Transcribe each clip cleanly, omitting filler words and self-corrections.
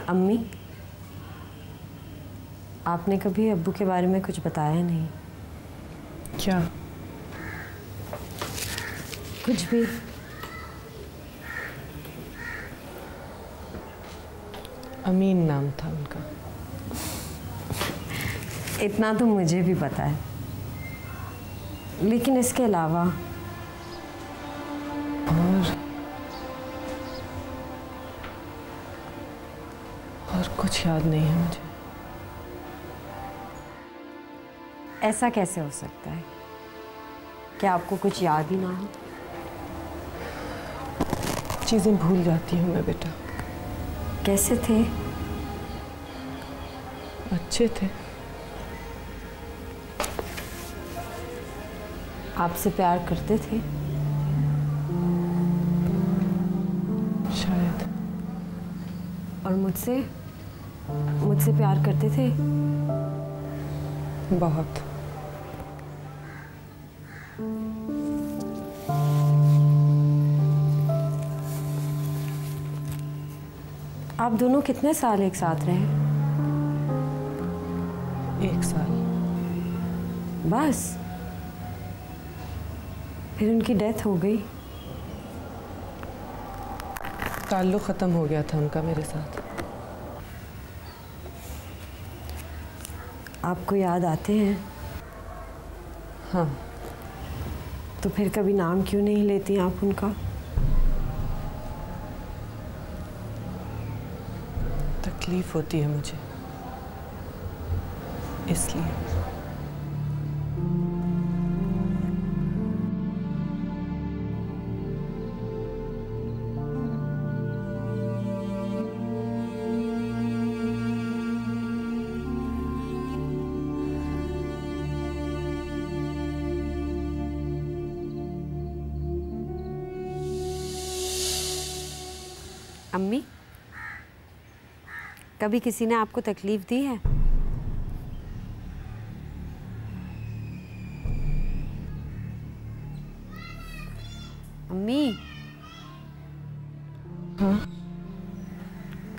अम्मी, आपने कभी अब्बू के बारे में कुछ बताया नहीं। क्या? कुछ भी। अमीन नाम था उनका। इतना तो मुझे भी पता है, लेकिन इसके अलावा और कुछ याद नहीं है मुझे। ऐसा कैसे हो सकता है? क्या आपको कुछ याद ही ना हो? चीजें भूल जाती हूँ मैं बेटा। कैसे थे? अच्छे थे। आपसे प्यार करते थे? शायद। और मुझसे मुझसे प्यार करते थे? बहुत। आप दोनों कितने साल एक साथ रहे? 1 साल। बस? फिर उनकी डेथ हो गई? ताल्लुक ख़त्म हो गया था उनका मेरे साथ। आपको याद आते हैं? हाँ। तो फिर कभी नाम क्यों नहीं लेती आप उनका? तकलीफ होती है मुझे, इसलिए। अम्मी, कभी किसी ने आपको तकलीफ दी है? अम्मी। हाँ?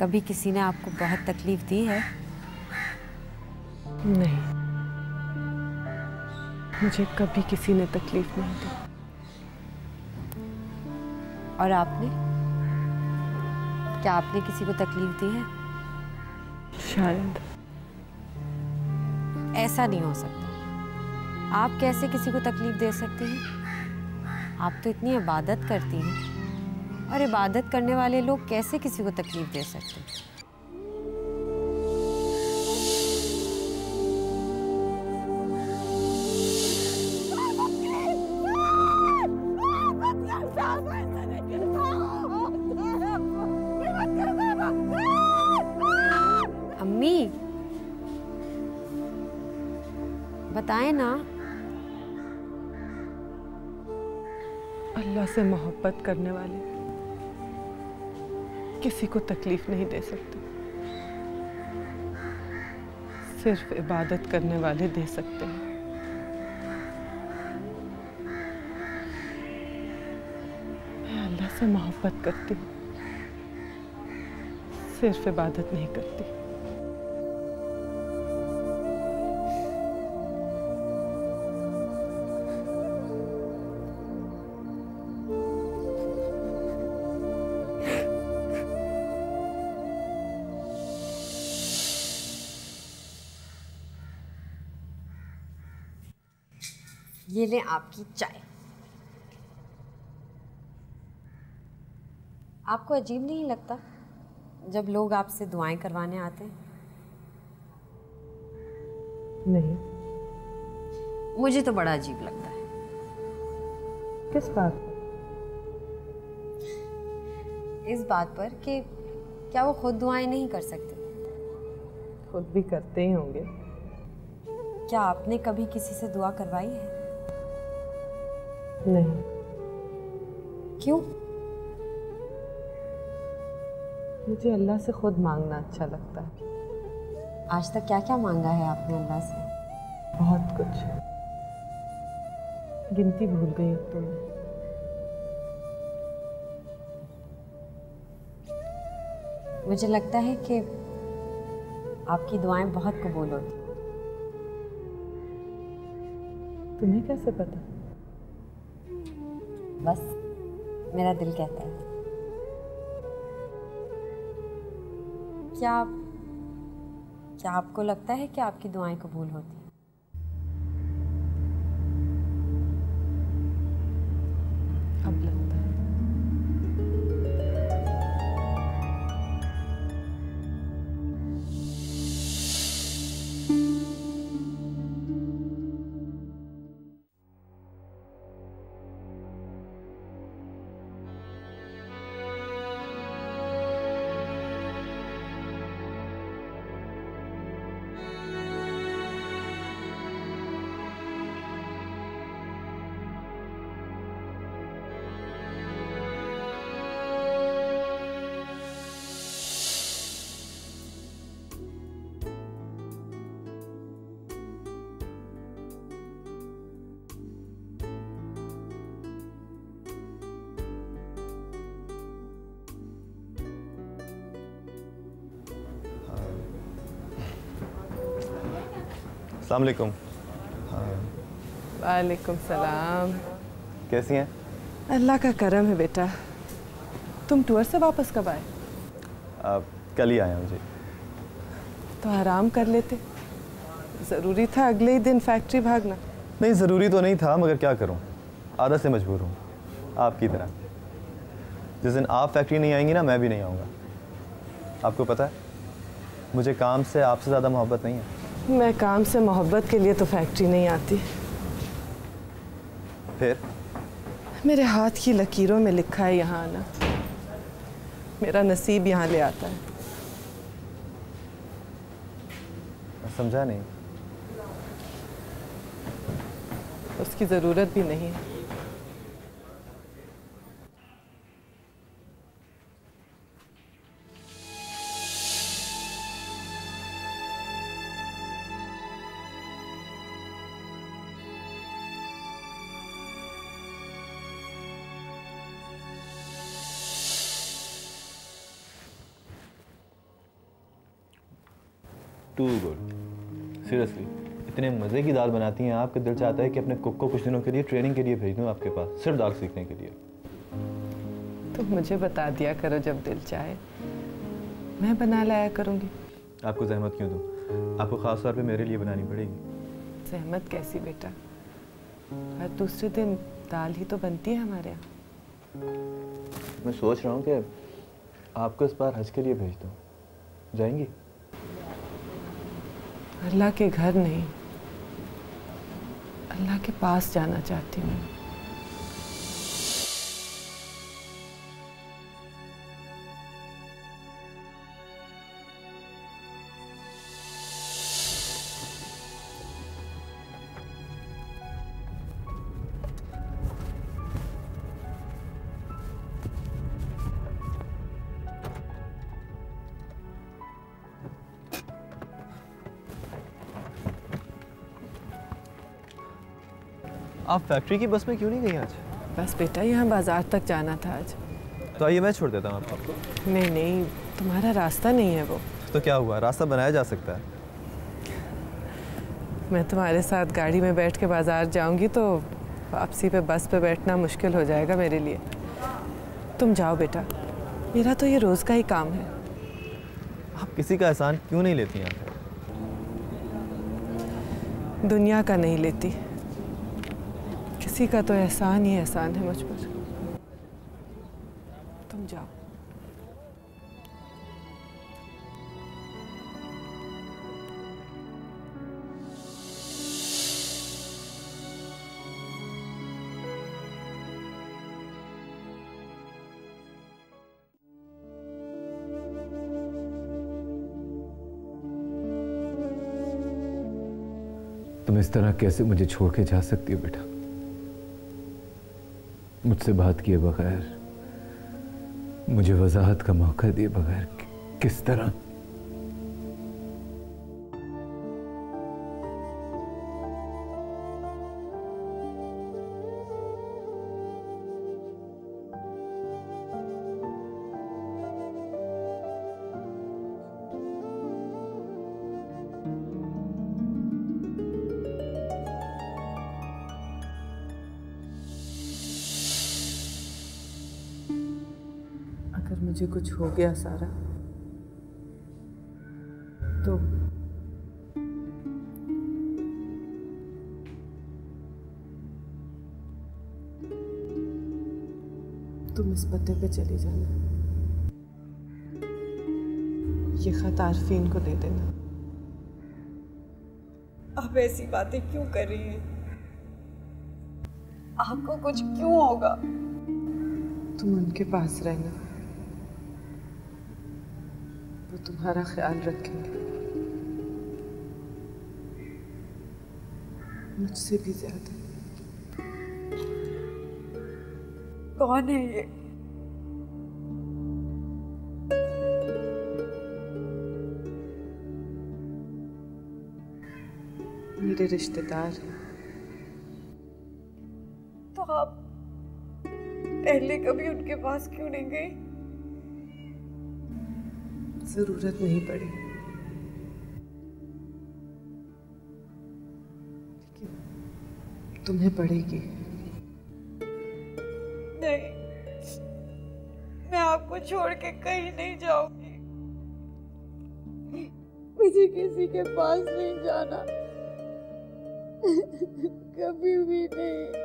कभी किसी ने आपको बहुत तकलीफ दी है? नहीं, मुझे कभी किसी ने तकलीफ नहीं दी। और आपने? क्या आपने किसी को तकलीफ दी है? शायद। ऐसा नहीं हो सकता। आप कैसे किसी को तकलीफ दे सकती हैं? आप तो इतनी इबादत करती हैं, और इबादत करने वाले लोग कैसे किसी को तकलीफ दे सकते हैं? अम्मी, बताएं ना। अल्लाह से मोहब्बत करने वाले किसी को तकलीफ नहीं दे सकते। सिर्फ इबादत करने वाले दे सकते हैं। मैं अल्लाह से मोहब्बत करती हूँ, सिर्फ इबादत नहीं करती। ये ले आपकी चाय। आपको अजीब नहीं लगता जब लोग आपसे दुआएं करवाने आते हैं? नहीं। मुझे तो बड़ा अजीब लगता है। किस बात पर? इस बात पर कि क्या वो खुद दुआएं नहीं कर सकते? खुद भी करते ही होंगे। क्या आपने कभी किसी से दुआ करवाई है? नहीं। क्यों? मुझे अल्लाह से खुद मांगना अच्छा लगता है। आज तक क्या क्या मांगा है आपने अल्लाह से? बहुत कुछ। गिनती भूल गई अब तो मैं। मुझे लगता है कि आपकी दुआएं बहुत कबूल होती। तुम्हें कैसे पता? बस मेरा दिल कहता है। क्या आपको लगता है कि आपकी दुआएं कबूल होती हैं? अब लगता है। अस्सलाम वालेकुम। वालेकुम सलाम। कैसी हैं? अल्लाह का करम है बेटा। तुम टूर से वापस कब आए? कल ही आया मुझे। तो आराम कर लेते, ज़रूरी था अगले ही दिन फैक्ट्री भागना? नहीं, ज़रूरी तो नहीं था, मगर क्या करूं, आदत से मजबूर हूं, आपकी तरह। जिस दिन आप फैक्ट्री नहीं आएंगी ना, मैं भी नहीं आऊँगा। आपको पता है, मुझे काम से आपसे ज़्यादा मोहब्बत नहीं है। मैं काम से मोहब्बत के लिए तो फैक्ट्री नहीं आती। फिर? मेरे हाथ की लकीरों में लिखा है यहाँ आना। मेरा नसीब यहाँ ले आता है। समझा नहीं। उसकी ज़रूरत भी नहीं है। टू गुड, सीरियसली इतने मज़े की दाल बनाती हैं आप कि दिल चाहता है कि अपने कुक को कुछ दिनों के लिए ट्रेनिंग के लिए भेज दूँ आपके पास, सिर्फ दाल सीखने के लिए। तो मुझे बता दिया करो जब दिल चाहे, मैं बना लाया करूँगी। आपको जहमत क्यों दूँ? आपको ख़ास तौर पे मेरे लिए बनानी पड़ेगी। जहमत कैसी बेटा, हर दूसरे दिन दाल ही तो बनती है हमारे यहाँ। मैं सोच रहा हूँ कि आपको इस बार हज के लिए भेज दूँ, जाएंगी? अल्लाह के घर नहीं, अल्लाह के पास जाना चाहती हूँ। आप फैक्ट्री की बस में क्यों नहीं गई आज? बस बेटा, यहाँ बाजार तक जाना था आज। तो आइए मैं छोड़ देता हूँ आपको। नहीं नहीं, तुम्हारा रास्ता नहीं है वो। तो क्या हुआ, रास्ता बनाया जा सकता है। मैं तुम्हारे साथ गाड़ी में बैठ के बाजार जाऊंगी तो वापसी पे बस पे बैठना मुश्किल हो जाएगा मेरे लिए। तुम जाओ बेटा, मेरा तो ये रोज़ का ही काम है। आप किसी का एहसान क्यों नहीं लेती हैं? दुनिया का नहीं लेती, किसी का तो एहसान ही एहसान है मुझ पर। तुम जाओ। तुम इस तरह कैसे मुझे छोड़ के जा सकती हो बेटा? मुझसे बात किए बगैर, मुझे वजाहत का मौका दिए बगैर किस तरह? मुझे कुछ हो गया सारा तो तुम इस पते पे चली जाना, ये खत आरफीन को दे देना। आप ऐसी बातें क्यों कर रही हैं? आपको कुछ क्यों होगा? तुम उनके पास रहना, वो तुम्हारा ख्याल रखेंगे मुझसे भी ज्यादा। कौन है ये? मेरे रिश्तेदार हैं। तो आप पहले कभी उनके पास क्यों नहीं गई? जरूरत नहीं पड़ी, लेकिन तुम्हें पड़ेगी। नहीं, मैं आपको छोड़ के कहीं नहीं जाऊंगी। मुझे किसी के पास नहीं जाना, कभी भी नहीं।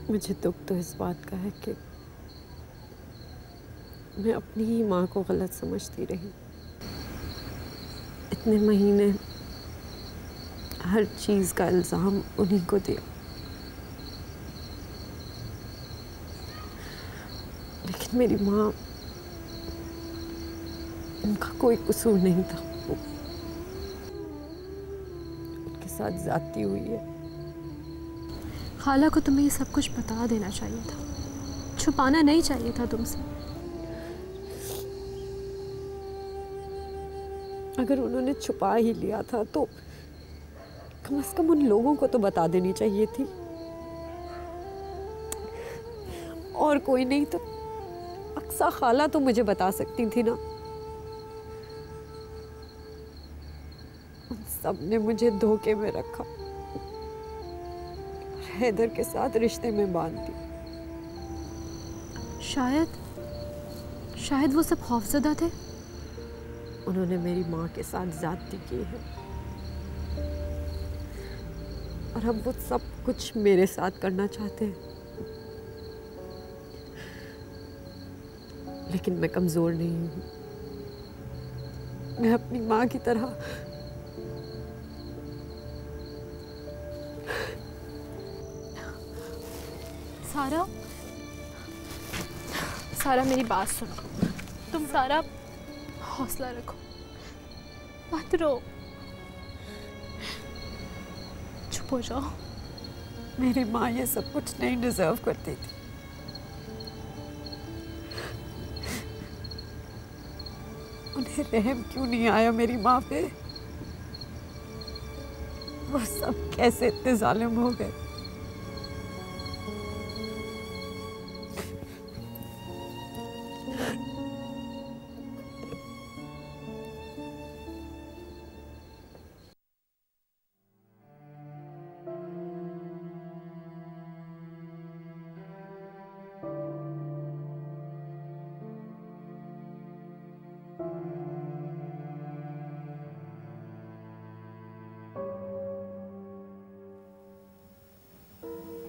मुझे दुख तो इस बात का है कि मैं अपनी ही माँ को गलत समझती रही। इतने महीने हर चीज़ का इल्ज़ाम उन्हीं को दिया, लेकिन मेरी माँ, उनका कोई कसूर नहीं था। उनके साथ ज़्यादती हुई है। खाला को तुम्हें ये सब कुछ बता देना चाहिए था, छुपाना नहीं चाहिए था तुमसे। अगर उन्होंने छुपा ही लिया था तो कम से कम उन लोगों को तो बता देनी चाहिए थी। और कोई नहीं तो अक्सा खाला तो मुझे बता सकती थी ना। उन सब ने मुझे धोखे में रखा, हैदर के साथ रिश्ते में बांध दी। शायद वो सब खौफजदा थे। उन्होंने मेरी माँ के साथ ज्यादती की है और अब वो सब कुछ मेरे साथ करना चाहते हैं। लेकिन मैं कमजोर नहीं हूँ। मैं अपनी माँ की तरह सारा मेरी बात सुनो। तुम सारा हौसला रखो, मत रो, चुप हो जाओ। मेरी माँ ये सब कुछ नहीं डिजर्व करती थी। उन्हें रहम क्यों नहीं आया मेरी माँ पे? वो सब कैसे इतने जालिम हो गए?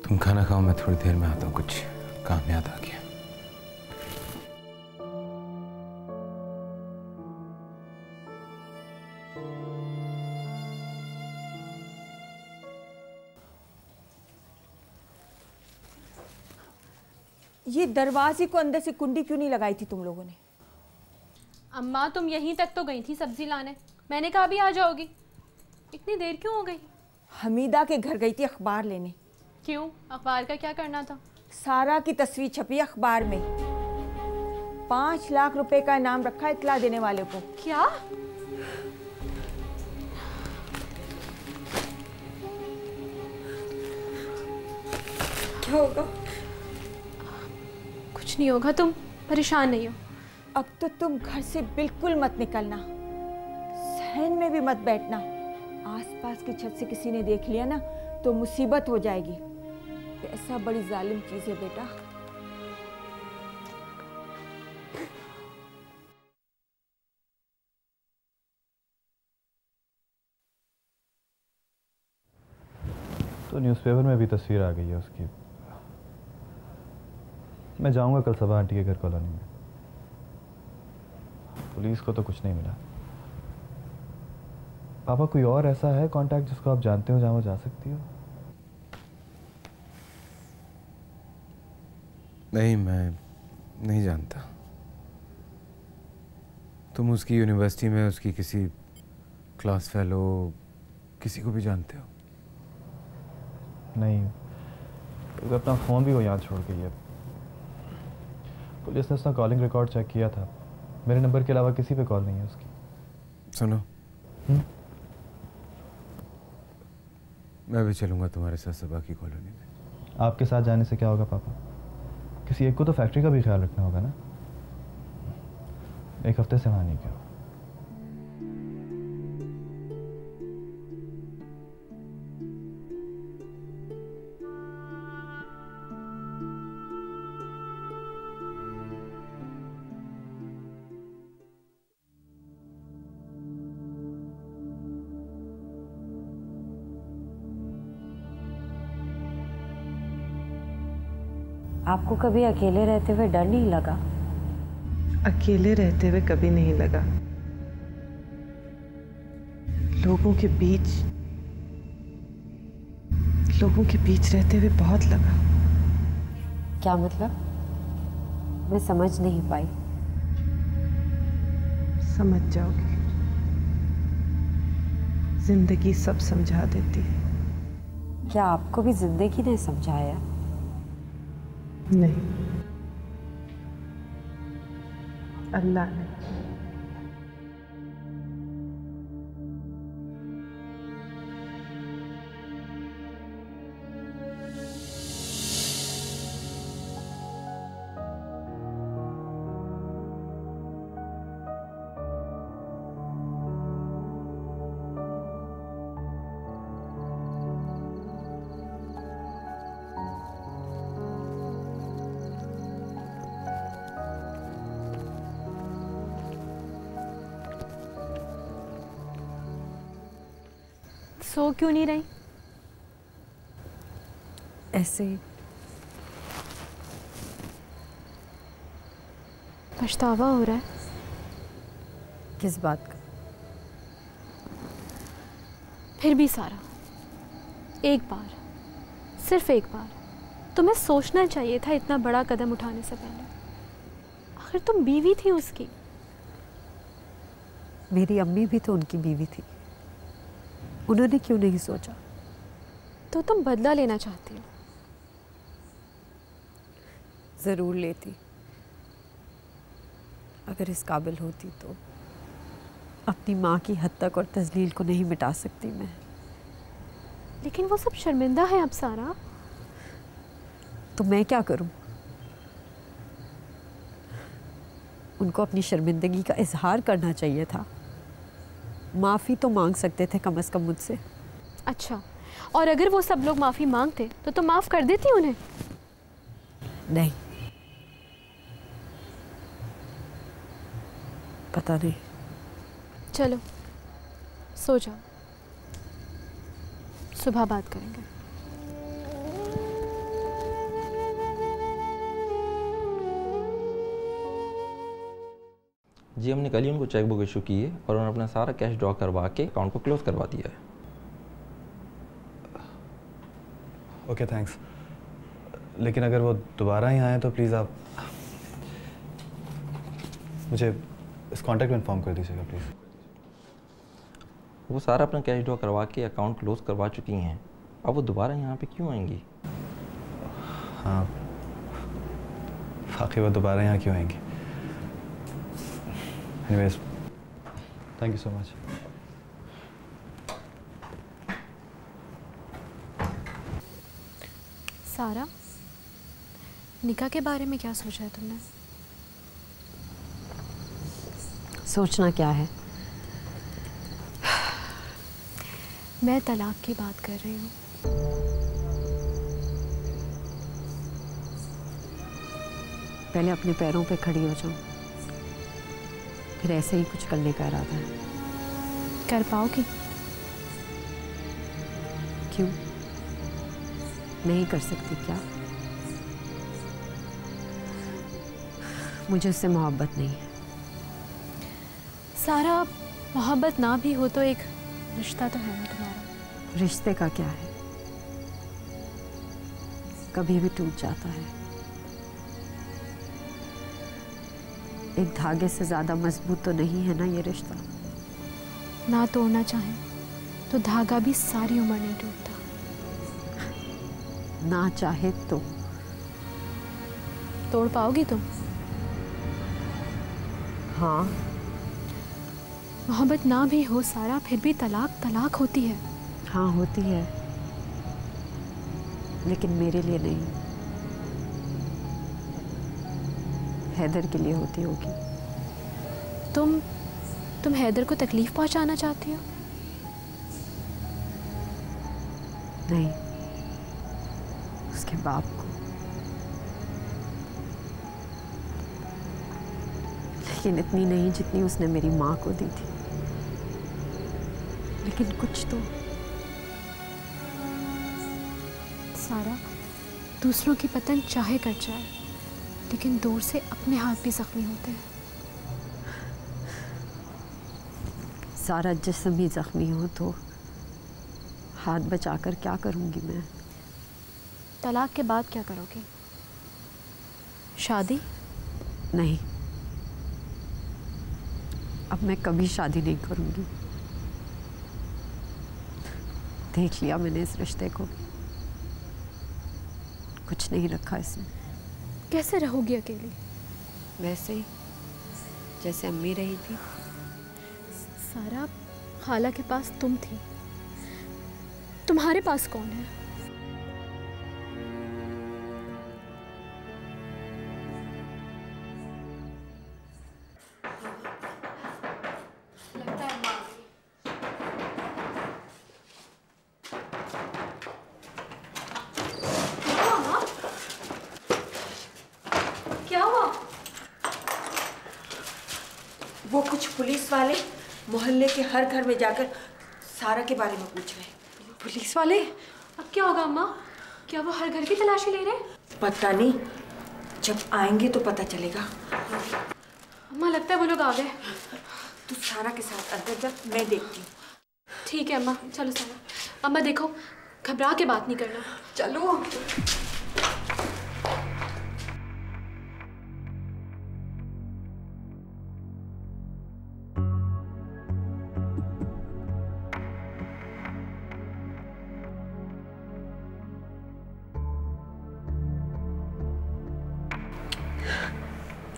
तुम खाना खाओ, मैं थोड़ी देर में आता हूँ, कुछ काम याद आ गया। ये दरवाजे को अंदर से कुंडी क्यों नहीं लगाई थी तुम लोगों ने? अम्मा तुम यहीं तक तो गई थी सब्जी लाने, मैंने कहा भी आ जाओगी। इतनी देर क्यों हो गई? हमीदा के घर गई थी अखबार लेने। क्यों? अखबार का क्या करना था? सारा की तस्वीर छपी अखबार में। 5 लाख रुपए का इनाम रखा इत्तला देने वाले को। क्या? क्या होगा? कुछ नहीं होगा, तुम परेशान नहीं हो। अब तो तुम घर से बिल्कुल मत निकलना, सहन में भी मत बैठना। आसपास की छत से किसी ने देख लिया ना तो मुसीबत हो जाएगी। पैसा बड़ी जालिम चीज है बेटा। तो न्यूज़पेपर में भी तस्वीर आ गई है उसकी। मैं जाऊंगा कल सुबह आंटी के घर कॉलोनी में। पुलिस को तो कुछ नहीं मिला। पापा कोई और ऐसा है कांटेक्ट जिसको आप जानते हो जहां वो जा सकती हो? नहीं, मैं नहीं जानता। तुम उसकी यूनिवर्सिटी में उसकी किसी क्लास फेलो किसी को भी जानते हो? नहीं, तो अपना फ़ोन भी वो यहाँ छोड़ गई है। पुलिस ने उसका कॉलिंग रिकॉर्ड चेक किया था, मेरे नंबर के अलावा किसी पे कॉल नहीं है उसकी। सुनो, मैं भी चलूँगा तुम्हारे साथ सुबह की कॉलोनी में। आपके साथ जाने से क्या होगा पापा? किसी एक को तो फैक्ट्री का भी ख्याल रखना होगा ना। एक हफ्ते से वहाँ नहीं गया। आपको कभी अकेले रहते हुए डर नहीं लगा? अकेले रहते हुए कभी नहीं लगा, लोगों के बीच रहते हुए बहुत लगा। क्या मतलब? मैं समझ नहीं पाई। समझ जाओगे, जिंदगी सब समझा देती है। क्या आपको भी जिंदगी ने समझाया? नहीं, अल्लाह ने। सो क्यों नहीं रही? ऐसे ही। पछतावा हो रहा है? किस बात का? फिर भी सारा, एक बार, सिर्फ एक बार तुम्हें सोचना चाहिए था इतना बड़ा कदम उठाने से पहले। आखिर तुम बीवी थी उसकी। मेरी अम्मी भी तो उनकी बीवी थी, उन्होंने क्यों नहीं सोचा? तो तुम बदला लेना चाहती हो? ज़रूर लेती, अगर इस काबिल होती तो। अपनी माँ की हद तक और तजलील को नहीं मिटा सकती मैं। लेकिन वो सब शर्मिंदा है अब सारा। तो मैं क्या करूं? उनको अपनी शर्मिंदगी का इजहार करना चाहिए था। माफ़ी तो मांग सकते थे कम से कम मुझसे। अच्छा, और अगर वो सब लोग माफ़ी मांगते तो तुम माफ़ कर देती उन्हें? नहीं, पता नहीं। चलो सो जाओ, सुबह बात करेंगे। जी हमने कल ही उनको चेक बुक इशू की है और उन्होंने अपना सारा कैश ड्रॉ करवा के अकाउंट को क्लोज करवा दिया है। Okay thanks. लेकिन अगर वो दोबारा ही आए तो प्लीज़ आप मुझे इस कॉन्टैक्ट में इन्फॉर्म कर दीजिएगा प्लीज़। वो सारा अपना कैश ड्रॉ करवा के अकाउंट क्लोज करवा चुकी हैं, अब वो दोबारा यहाँ पे क्यों आएंगी? हाँ, वाकई वो दोबारा यहाँ क्यों आएंगी? Anyways, thank you so much. सारा, निकाह के बारे में क्या सोचा है तुमने? सोचना क्या है? मैं तलाक की बात कर रही हूँ। पहले अपने पैरों पे खड़ी हो जाओ, फिर ऐसे ही कुछ करने का इरादा है। कर पाओगी? क्यों नहीं कर सकती क्या? मुझे उससे मोहब्बत नहीं है। सारा, मोहब्बत ना भी हो तो एक रिश्ता तो है ना तुम्हारा। रिश्ते का क्या है, कभी भी टूट जाता है। एक धागे से ज्यादा मजबूत तो नहीं है ना ये रिश्ता। ना तोड़ना चाहे तो धागा भी सारी उम्र नहीं टूटता। ना चाहे तो तोड़ पाओगी तुम? हाँ। मोहब्बत ना भी हो सारा, फिर भी तलाक तलाक होती है। हाँ होती है, लेकिन मेरे लिए नहीं, हैदर के लिए होती होगी। तुम हैदर को तकलीफ पहुंचाना चाहती हो? नहीं, उसके बाप को। लेकिन इतनी नहीं जितनी उसने मेरी माँ को दी थी। लेकिन कुछ तो। सारा, दूसरों की पतंग चाहे कट जाए, लेकिन दूर से अपने हाथ भी जख्मी होते हैं। सारा जिस्म ही जख्मी हो तो हाथ बचाकर क्या करूंगी मैं? तलाक के बाद क्या करोगे? शादी? नहीं, अब मैं कभी शादी नहीं करूंगी। देख लिया मैंने इस रिश्ते को, कुछ नहीं रखा इसमें। कैसे रहोगी अकेली? वैसे ही जैसे अम्मी रही थी। सारा, खाला के पास तुम थी, तुम्हारे पास कौन है? क्या हुआ? वो कुछ पुलिस वाले मोहल्ले के हर घर में जाकर सारा के बारे में पूछ रहे हैं। पुलिस वाले? अब क्या होगा अम्मा? क्या वो हर घर की तलाशी ले रहे हैं? पता नहीं, जब आएंगे तो पता चलेगा। अम्मा लगता है वो लोग आ गए। तू सारा के साथ अंदर जा, मैं देखती हूँ। ठीक है अम्मा, चलो सारा। अम्मा देखो, घबरा के बात नहीं करना। चलो।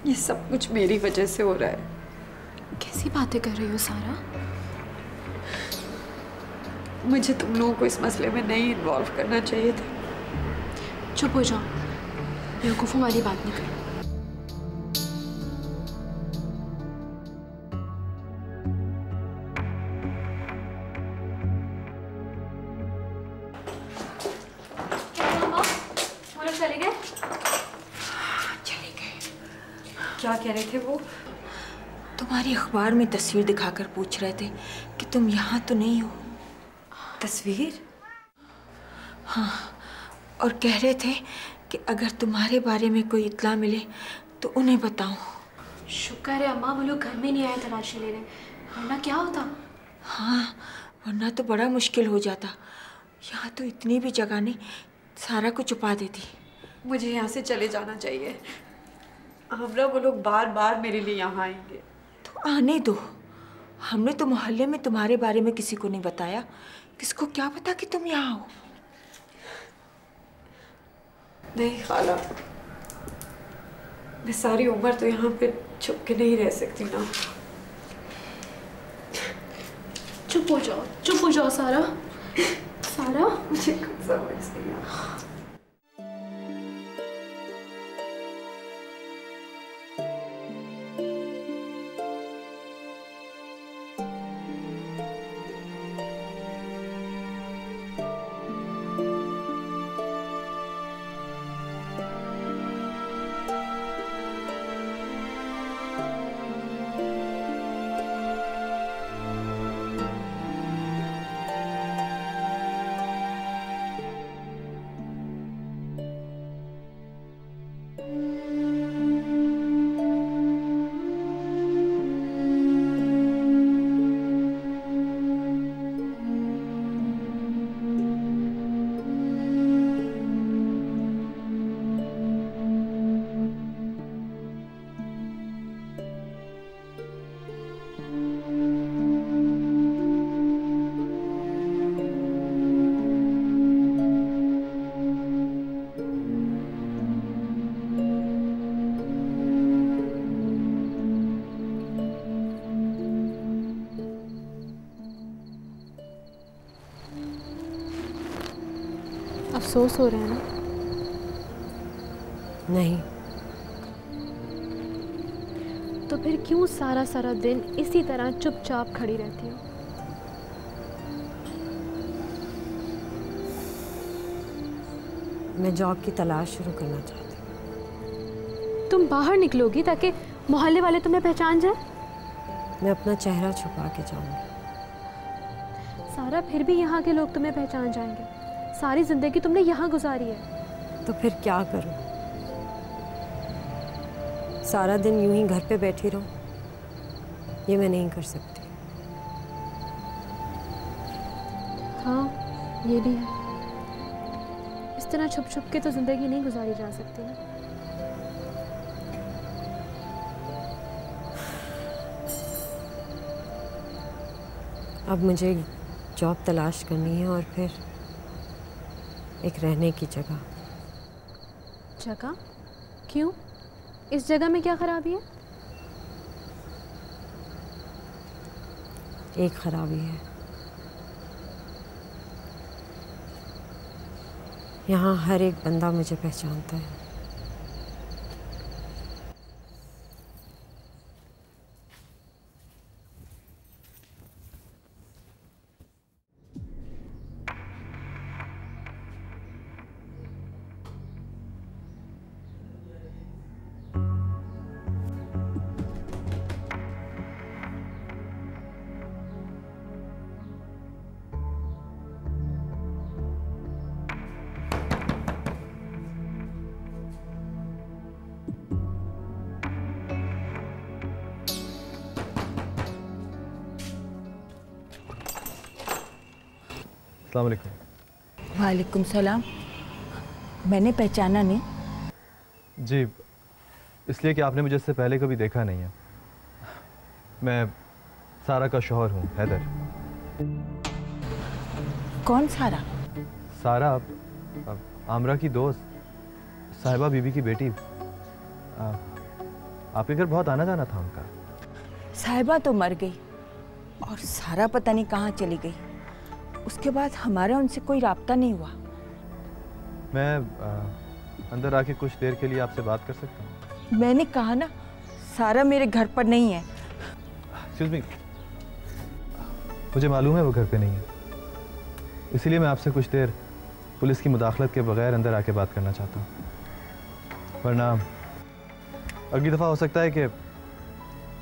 ये सब कुछ मेरी वजह से हो रहा है। कैसी बातें कर रही हो सारा? मुझे तुम लोगों को इस मसले में नहीं इन्वॉल्व करना चाहिए था। चुप हो जाओ, बेवकूफ़ों वाली बात नहीं करो। चले गए? चले गए। क्या कह रहे थे वो? तुम्हारी अखबार में तस्वीर दिखाकर पूछ रहे थे कि तुम यहाँ तो नहीं हो। तस्वीर? हाँ, और कह रहे थे कि अगर तुम्हारे बारे में कोई इत्ला मिले तो उन्हें बताओ। शुक्र है अम्मा वो लोग घर में नहीं आए तलाशी लेने, वरना क्या होता? हाँ, वरना तो बड़ा मुश्किल हो जाता। यहाँ तो इतनी भी जगह नहीं, सारा को छुपा देती। मुझे यहाँ से चले जाना चाहिए। हमरा वो लोग बार बार मेरे लिए यहाँ आएंगे। तो आने दो। हमने तो मोहल्ले में तुम्हारे बारे में किसी को नहीं बताया। किसको क्या पता कि तुम यहाँ हो? नहीं खाला, मैं सारी उम्र तो यहाँ पे छुप के नहीं रह सकती ना। चुप हो जाओ सारा। सारा, मुझे कुछ समझ नहीं आता। अफसोस हो रहा है ना? नहीं। तो फिर क्यों सारा सारा दिन इसी तरह चुपचाप खड़ी रहती हो? मैं जॉब की तलाश शुरू करना चाहती हूँ। तुम बाहर निकलोगी ताकि मोहल्ले वाले तुम्हें पहचान जाए? मैं अपना चेहरा छुपा के जाऊंगी। सारा, फिर भी यहाँ के लोग तुम्हें पहचान जाएंगे। सारी जिंदगी तुमने यहाँ गुजारी है। तो फिर क्या करूँ? सारा दिन यूं ही घर पे बैठी रहूं? ये मैं नहीं कर सकती। हाँ, ये भी है। इस तरह छुप छुप के तो जिंदगी नहीं गुजारी जा सकती ना। अब मुझे जॉब तलाश करनी है और फिर एक रहने की जगह। जगह? क्यों? इस जगह में क्या खराबी है? एक खराबी है, यहाँ हर एक बंदा मुझे पहचानता है। अस्सलाम वालेकुम। वालेकुम सलाम। मैंने पहचाना नहीं। जी, इसलिए कि आपने मुझे इससे पहले कभी देखा नहीं है। मैं सारा का शौहर हूँ, हैदर। कौन सारा? सारा आमरा की दोस्त, साहिबा बीबी की बेटी। आपके घर बहुत आना जाना था उनका। साहिबा तो मर गई और सारा पता नहीं कहाँ चली गई। उसके बाद हमारा उनसे कोई राब्ता नहीं हुआ। मैं अंदर आके कुछ देर के लिए आपसे बात कर सकता हूँ? मैंने कहा ना, सारा मेरे घर पर नहीं है। एक्सक्यूज मी, मुझे मालूम है वो घर पे नहीं है, इसीलिए मैं आपसे कुछ देर पुलिस की मुदाखलत के बगैर अंदर आके बात करना चाहता हूँ। वरना अगली दफ़ा हो सकता है कि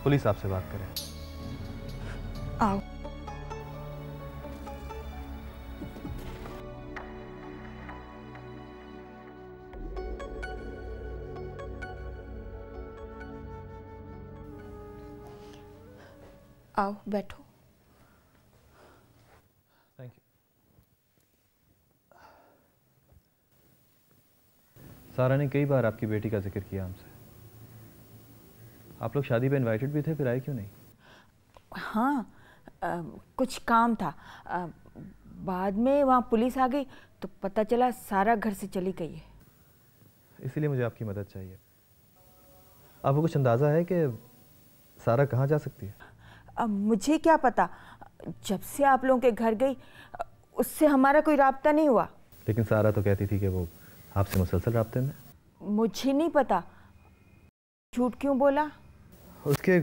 पुलिस आपसे बात करे। आओ। आओ, बैठो। Thank you. सारा ने कई बार आपकी बेटी का जिक्र किया हमसे। आप लोग शादी पे इनवाइटेड भी थे, फिर आए क्यों नहीं? हाँ, कुछ काम था। बाद में वहाँ पुलिस आ गई तो पता चला सारा घर से चली गई है। इसीलिए मुझे आपकी मदद चाहिए। आपको कुछ अंदाज़ा है कि सारा कहाँ जा सकती है? अब मुझे क्या पता, जब से आप लोगों के घर गई उससे हमारा कोई राब्ता नहीं हुआ। लेकिन सारा तो कहती थी कि वो आपसे मुसलसल राब्ते में। मुझे नहीं पता, झूठ क्यों बोला? उसके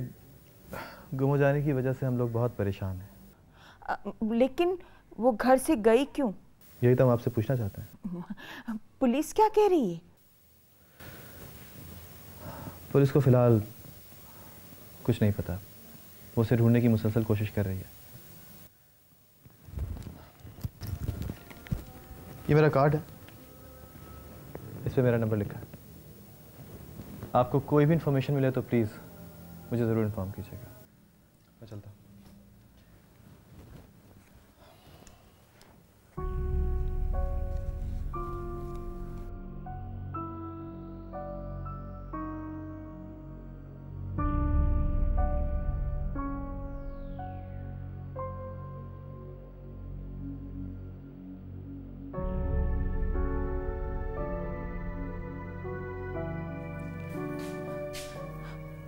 गुम हो जाने की वजह से हम लोग बहुत परेशान हैं। लेकिन वो घर से गई क्यों? यही तो हम आपसे पूछना चाहते हैं। पुलिस क्या कह रही है? पुलिस को फिलहाल कुछ नहीं पता, वो उसे ढूंढने की मुसलसल कोशिश कर रही है। ये मेरा कार्ड है, इस पे मेरा नंबर लिखा है। आपको कोई भी इंफॉर्मेशन मिले तो प्लीज़ मुझे ज़रूर इन्फॉर्म कीजिएगा। मैं चलता हूँ।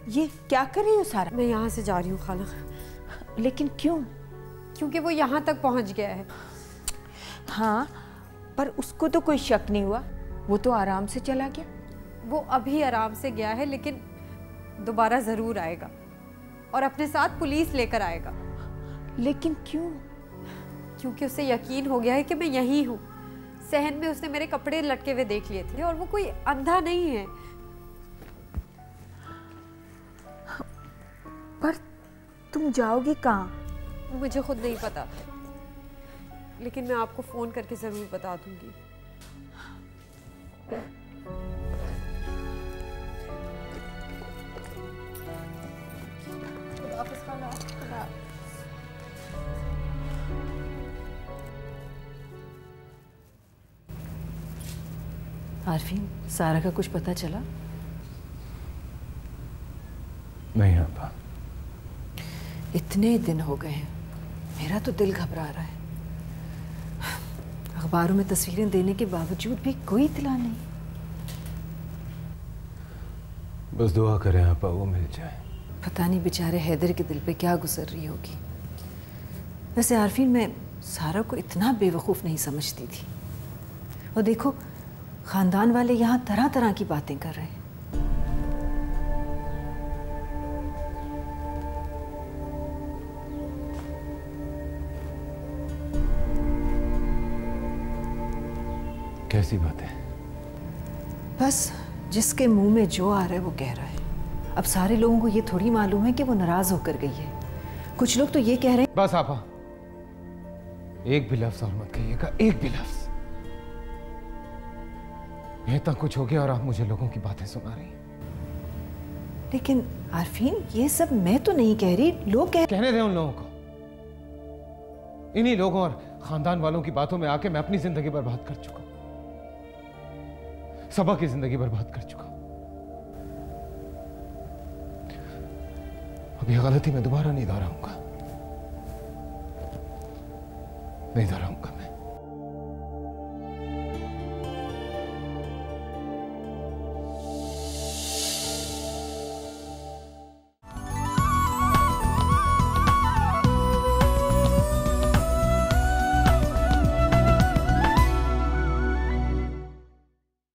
ये क्या कर रही हो सारा? मैं यहाँ से जा रही हूँ खाला। लेकिन क्यों? क्योंकि वो यहाँ तक पहुँच गया है। हाँ, पर उसको तो कोई शक नहीं हुआ, वो तो आराम से चला गया। वो अभी आराम से गया है, लेकिन दोबारा ज़रूर आएगा और अपने साथ पुलिस लेकर आएगा। लेकिन क्यों? क्योंकि उसे यकीन हो गया है कि मैं यहीं हूँ। सहन में उसने मेरे कपड़े लटके हुए देख लिए थे और वो कोई अंधा नहीं है। पर तुम जाओगी कहाँ? मुझे खुद नहीं पता, लेकिन मैं आपको फ़ोन करके ज़रूर बता दूंगी। आरफीन, सारा का कुछ पता चला? नहीं आपा। इतने दिन हो गए हैं, मेरा तो दिल घबरा रहा है। अखबारों में तस्वीरें देने के बावजूद भी कोई इत्तला नहीं। बस दुआ करें आपा वो मिल जाए। पता नहीं बेचारे हैदर के दिल पे क्या गुजर रही होगी। वैसे आरफीन, मैं सारा को इतना बेवकूफ़ नहीं समझती थी। और देखो, खानदान वाले यहाँ तरह तरह की बातें कर रहे हैं। कैसी बातें? बस जिसके मुंह में जो आ रहा है वो कह रहा है। अब सारे लोगों को ये थोड़ी मालूम है कि वो नाराज होकर गई है। कुछ लोग तो ये कह रहे हैं। बस आपा, एक भी लफ्ज और मत कहिएगा, एक भी लफ्ज। इतना कुछ हो गया और आप मुझे लोगों की बातें सुना रही हैं। लेकिन आरफीन, ये सब मैं तो नहीं कह रही, लोग कहने दें उन लोगों को। इन्हीं लोगों और खानदान वालों की बातों में आके मैं अपनी जिंदगी बर्बाद कर चुका, सबा की जिंदगी बर्बाद कर चुका। अब ये गलती मैं दोबारा नहीं दोहराऊंगा, नहीं दोहराऊंगा।